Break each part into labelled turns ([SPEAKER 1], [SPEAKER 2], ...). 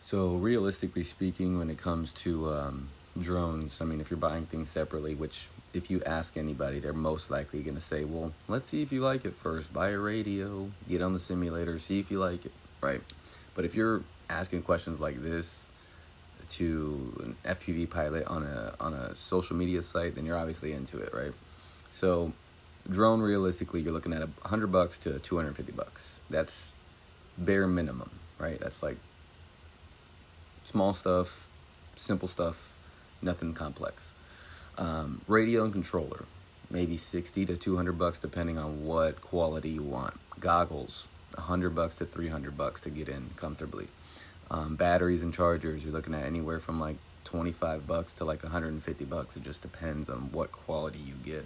[SPEAKER 1] So realistically speaking, when it comes to drones, I mean, if you're buying things separately, which if you ask anybody, they're most likely going to say, well, let's see if you like it first. Buy a radio, get on the simulator, see if you like it, right? But if you're asking questions like this to an FPV pilot on a social media site, then you're obviously into it, right? So drone, realistically, you're looking at $100 to $250. That's bare minimum, right? That's like small stuff, simple stuff, nothing complex. Radio and controller, maybe 60 to $200 depending on what quality you want. Goggles, $100 to $300 to get in comfortably. Batteries and chargers, you're looking at anywhere from like $25 to like $150. It just depends on what quality you get.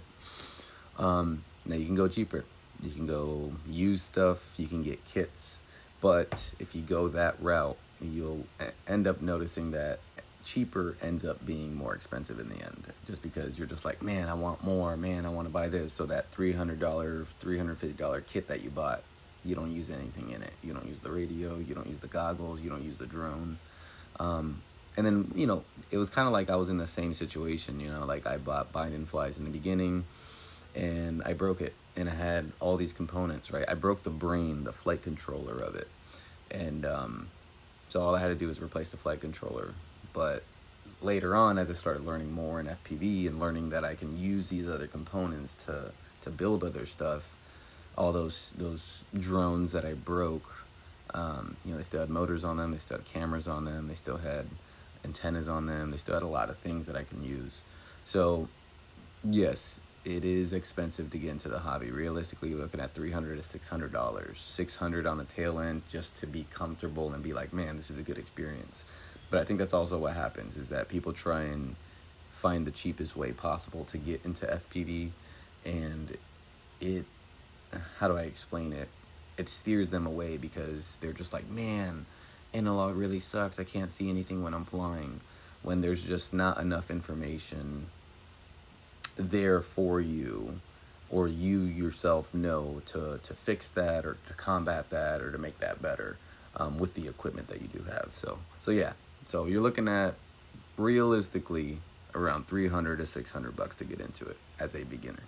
[SPEAKER 1] Now you can go cheaper. You can go use stuff. You can get kits. But if you go that route, you'll end up noticing that cheaper ends up being more expensive in the end, just because you're just like, man, I want more, man, I want to buy this. So that $300 $350 kit that you bought, you don't use anything in it. You don't use the radio, you don't use the goggles, you don't use the drone. And then, it was kind of like I was in the same situation. Like I bought Bind Flies in the beginning and I broke it, and I had all these components, right? I broke the brain, the flight controller of it. And so all I had to do was replace the flight controller. But later on, as I started learning more in FPV and learning that I can use these other components to build other stuff, all those drones that I broke, they still had motors on them, they still had cameras on them, they still had antennas on them, they still had a lot of things that I can use. So yes, it is expensive to get into the hobby. Realistically, you're looking at $300 to $600, $600 on the tail end, just to be comfortable and be like, man, this is a good experience. But I think that's also what happens, is that people try and find the cheapest way possible to get into FPV, and how do I explain it? It steers them away, because they're just like, man, analog really sucks. I can't see anything when I'm flying, when there's just not enough information there for you, or you yourself know to fix that, or to combat that, or to make that better with the equipment that you do have. So yeah, so you're looking at realistically around $300 to $600 to get into it as a beginner.